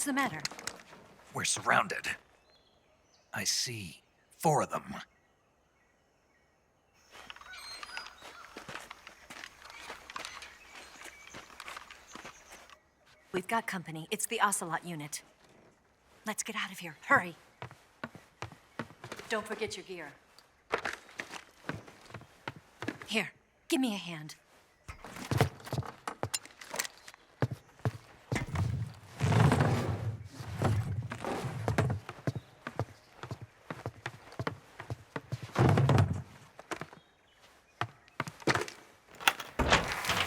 the matter? We're surrounded. I see 4 of them. We've got company. It's the Ocelot unit. Let's get out of here. Hurry. Don't forget your gear. Here, give me a hand.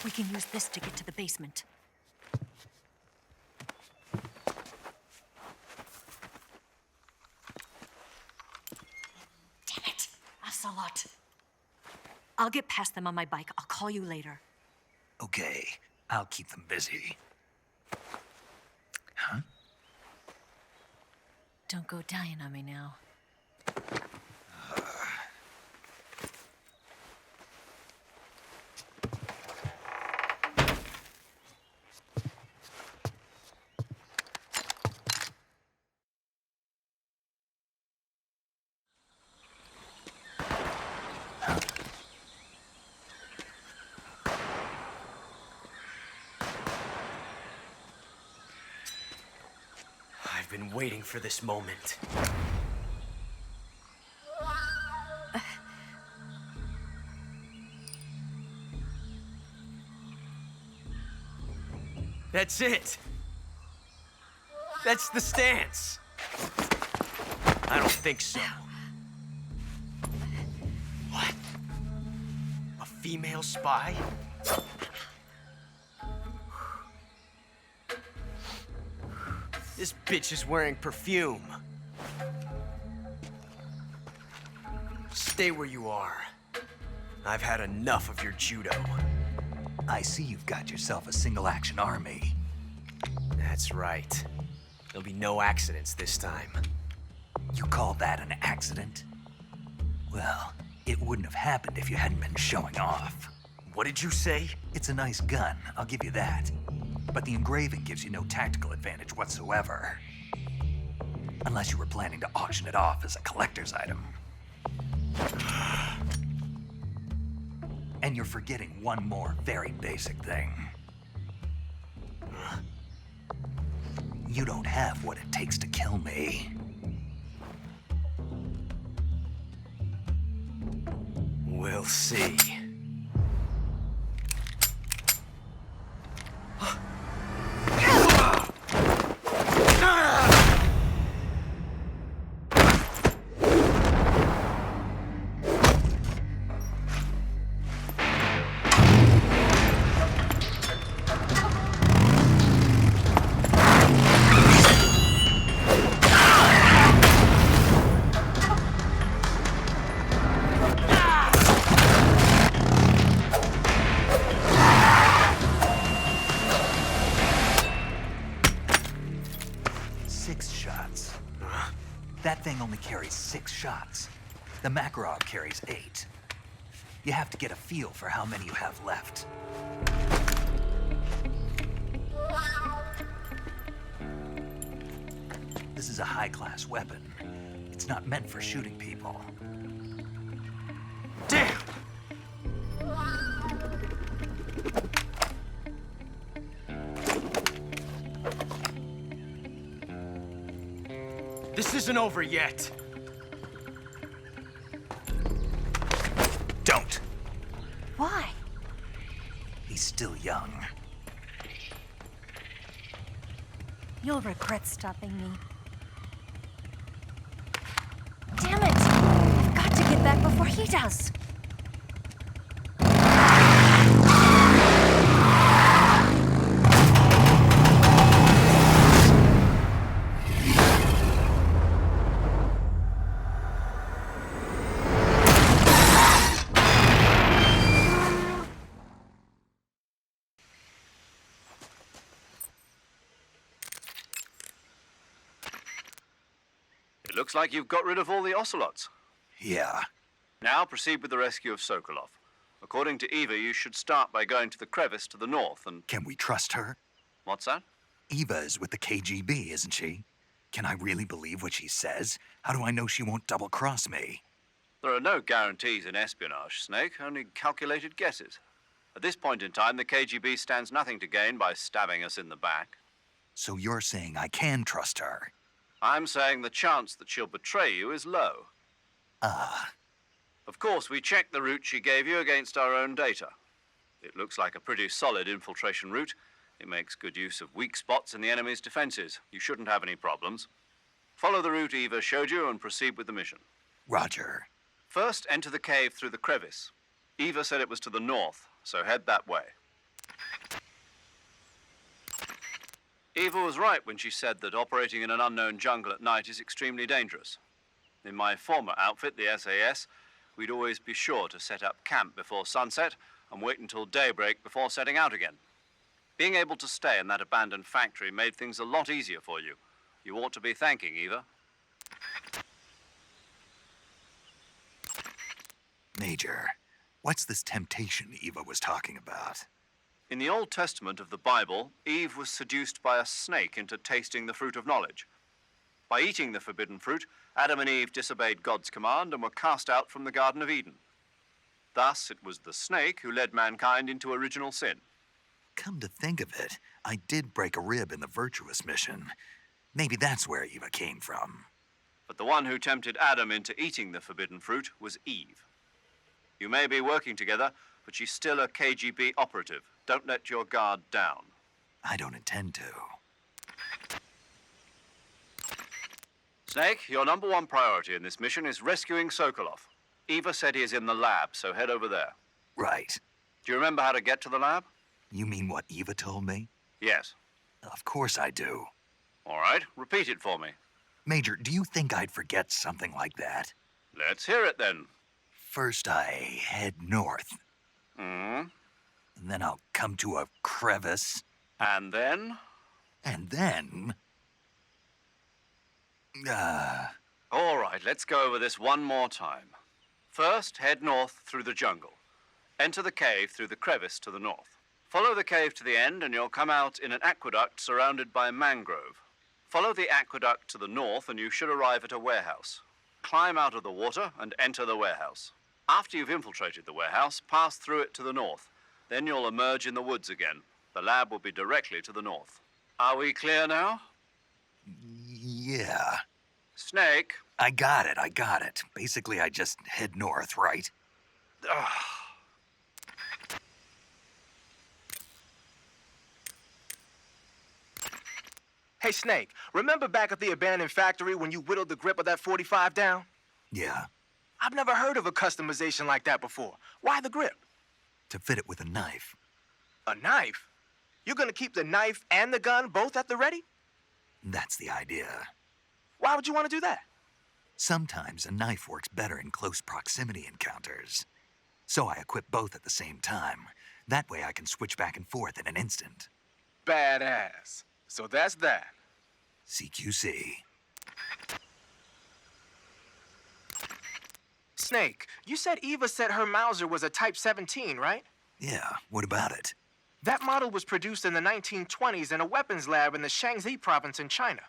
We can use this to get to the basement. Damn it, Ocelot. I'll get past them on my bike. I'll call you later. Okay, I'll keep them busy. Huh? Don't go dying on me now. I've been waiting for this moment. That's it. That's the stance. I don't think so. What? A female spy? This bitch is wearing perfume. Stay where you are. I've had enough of your judo. I see you've got yourself a single-action army. That's right. There'll be no accidents this time. You call that an accident? Well, it wouldn't have happened if you hadn't been showing off. What did you say? It's a nice gun, I'll give you that. But the engraving gives you no tactical advantage whatsoever. Unless you were planning to auction it off as a collector's item. And you're forgetting one more very basic thing. You don't have what it takes to kill me. We'll see. That thing only carries 6 shots. The Makarov carries 8. You have to get a feel for how many you have left. This is a high-class weapon. It's not meant for shooting people. Damn! This isn't over yet. Don't. Why? He's still young. You'll regret stopping me. Damn it! I've got to get back before he does. It looks like you've got rid of all the Ocelots. Yeah. Now proceed with the rescue of Sokolov. According to Eva, you should start by going to the crevice to the north and... Can we trust her? What's that? Eva is with the KGB, isn't she? Can I really believe what she says? How do I know she won't double-cross me? There are no guarantees in espionage, Snake, only calculated guesses. At this point in time, the KGB stands nothing to gain by stabbing us in the back. So you're saying I can trust her? I'm saying the chance that she'll betray you is low. Ah, Of course, we checked the route she gave you against our own data. It looks like a pretty solid infiltration route. It makes good use of weak spots in the enemy's defenses. You shouldn't have any problems. Follow the route Eva showed you and proceed with the mission. Roger. First, enter the cave through the crevice. Eva said it was to the north, so head that way. Eva was right when she said that operating in an unknown jungle at night is extremely dangerous. In my former outfit, the SAS, we'd always be sure to set up camp before sunset and wait until daybreak before setting out again. Being able to stay in that abandoned factory made things a lot easier for you. You ought to be thanking Eva. Major, what's this temptation Eva was talking about? In the Old Testament of the Bible, Eve was seduced by a snake into tasting the fruit of knowledge. By eating the forbidden fruit, Adam and Eve disobeyed God's command and were cast out from the Garden of Eden. Thus, it was the snake who led mankind into original sin. Come to think of it, I did break a rib in the Virtuous mission. Maybe that's where Eva came from. But the one who tempted Adam into eating the forbidden fruit was Eve. You may be working together, but she's still a KGB operative. Don't let your guard down. I don't intend to. Snake, your number one priority in this mission is rescuing Sokolov. Eva said he is in the lab, so head over there. Right. Do you remember how to get to the lab? You mean what Eva told me? Yes. Of course I do. All right, repeat it for me. Major, do you think I'd forget something like that? Let's hear it then. First I head north, Hmm? and then I'll come to a crevice, And then? and then... All right, let's go over this one more time. First, head north through the jungle. Enter the cave through the crevice to the north. Follow the cave to the end and you'll come out in an aqueduct surrounded by mangrove. Follow the aqueduct to the north and you should arrive at a warehouse. Climb out of the water and enter the warehouse. After you've infiltrated the warehouse, pass through it to the north. Then you'll emerge in the woods again. The lab will be directly to the north. Are we clear now? Yeah. Snake. I got it. Basically, I just head north, right? Hey, Snake, remember back at the abandoned factory when you whittled the grip of that 45 down? Yeah. I've never heard of a customization like that before. Why the grip? To fit it with a knife. A knife? You're gonna keep the knife and the gun both at the ready? That's the idea. Why would you want to do that? Sometimes a knife works better in close proximity encounters. So I equip both at the same time. That way I can switch back and forth in an instant. Badass. So that's that. CQC. Snake, you said Eva said her Mauser was a Type 17, right? Yeah, what about it? That model was produced in the 1920s in a weapons lab in the Shaanxi province in China.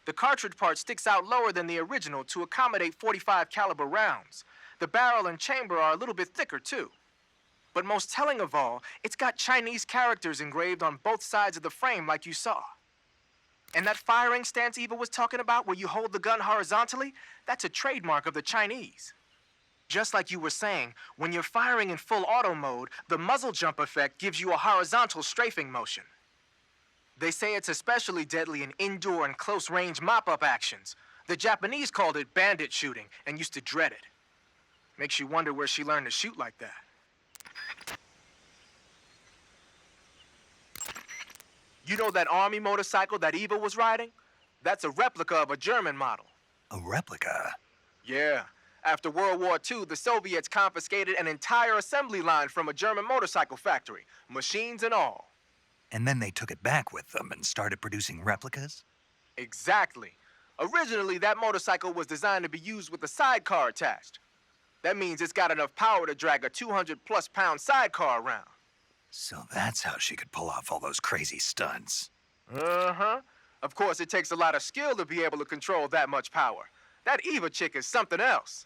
The cartridge part sticks out lower than the original to accommodate 45 caliber rounds. The barrel and chamber are a little bit thicker too. But most telling of all, it's got Chinese characters engraved on both sides of the frame like you saw. And that firing stance Eva was talking about where you hold the gun horizontally, that's a trademark of the Chinese. Just like you were saying, when you're firing in full auto mode, the muzzle jump effect gives you a horizontal strafing motion. They say it's especially deadly in indoor and close-range mop-up actions. The Japanese called it bandit shooting and used to dread it. Makes you wonder where she learned to shoot like that. You know that army motorcycle that Eva was riding? That's a replica of a German model. A replica? Yeah. After World War II, the Soviets confiscated an entire assembly line from a German motorcycle factory, machines and all. And then they took it back with them and started producing replicas? Exactly. Originally, that motorcycle was designed to be used with a sidecar attached. That means it's got enough power to drag a 200-plus pound sidecar around. So that's how she could pull off all those crazy stunts. Uh-huh. Of course, it takes a lot of skill to be able to control that much power. That Eva chick is something else.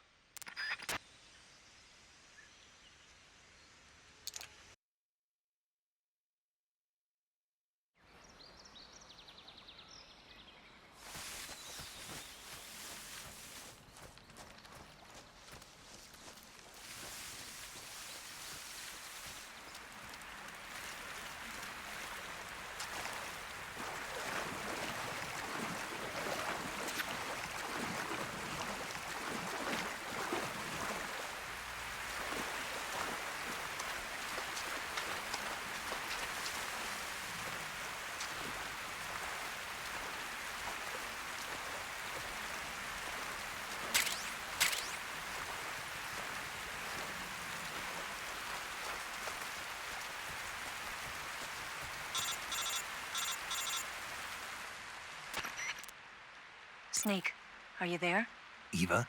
Snake, are you there? Eva,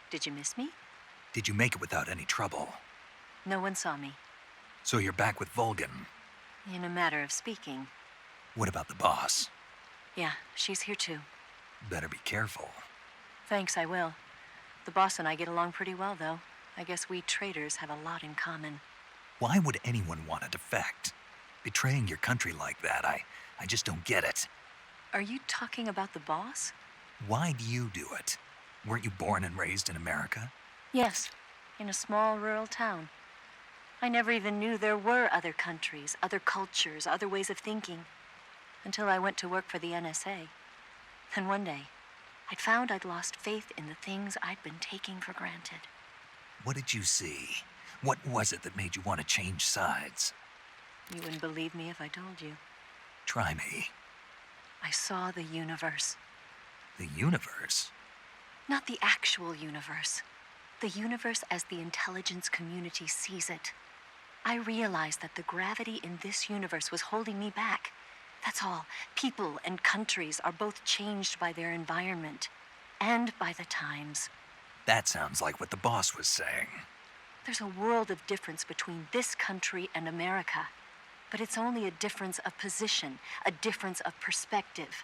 Did you miss me? did you make it without any trouble? No one saw me. So you're back with Vulcan. In a matter of speaking. What about the boss? Yeah, she's here too. Better be careful. Thanks, I will. The boss and I get along pretty well, though. I guess we traitors have a lot in common. Why would anyone want to defect? Betraying your country like that, I just don't get it. Are you talking about the boss? Why do you do it? Weren't you born and raised in America? Yes, in a small rural town. I never even knew there were other countries, other cultures, other ways of thinking. Until I went to work for the NSA. Then one day, I'd found I'd lost faith in the things I'd been taking for granted. What did you see? What was it that made you want to change sides? You wouldn't believe me if I told you. Try me. I saw the universe. The universe? Not the actual universe. The universe as the intelligence community sees it. I realized that the gravity in this universe was holding me back. That's all. People and countries are both changed by their environment and by the times. That sounds like what the boss was saying. There's a world of difference between this country and America. But it's only a difference of position, a difference of perspective.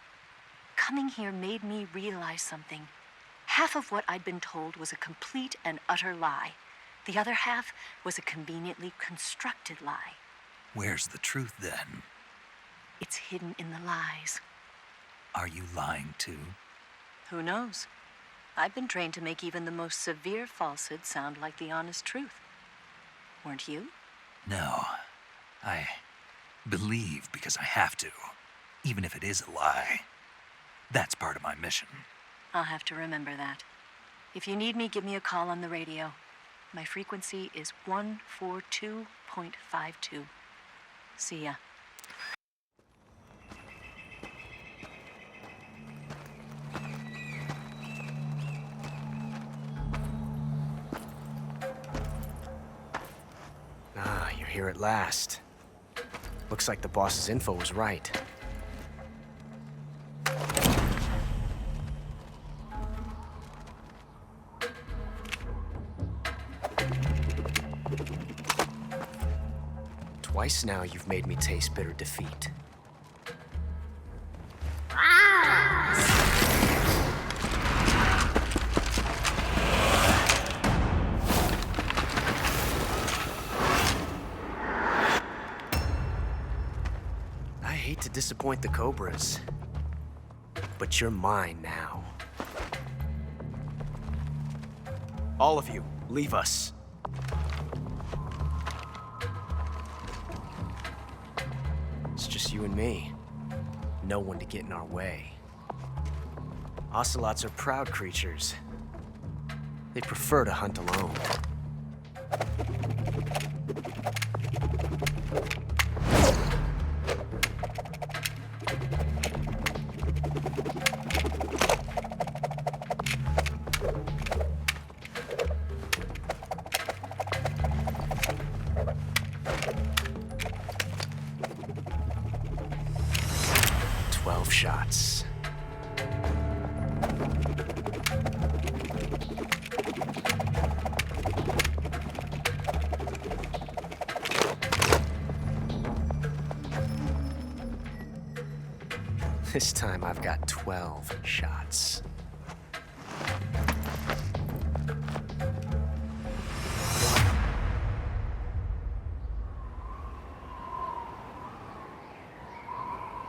Coming here made me realize something. Half of what I'd been told was a complete and utter lie. The other half was a conveniently constructed lie. Where's the truth then? It's hidden in the lies. Are you lying too? Who knows? I've been trained to make even the most severe falsehood sound like the honest truth. Weren't you? No. I believe because I have to, even if it is a lie. That's part of my mission. I'll have to remember that. If you need me, give me a call on the radio. My frequency is 142.52. See ya. Ah, you're here at last. Looks like the boss's info was right. Twice now you've made me taste bitter defeat. I hate to disappoint the Cobras, but you're mine now. All of you, leave us. It's just you and me. No one to get in our way. Ocelots are proud creatures. They prefer to hunt alone. Shots. This time I've got 12 shots.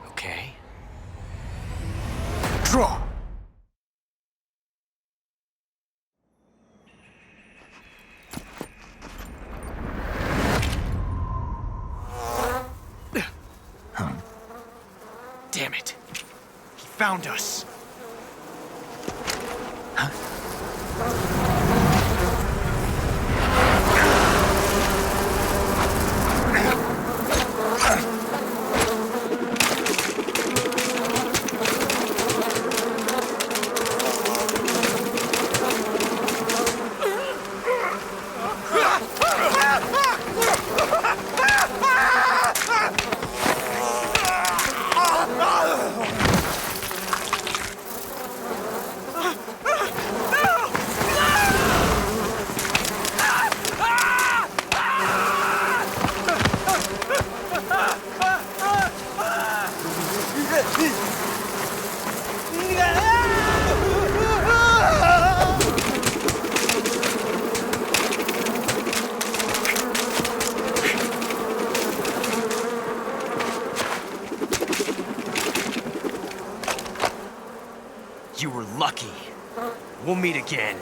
Okay. Draw! Damn it. He found us. You were lucky. We'll meet again.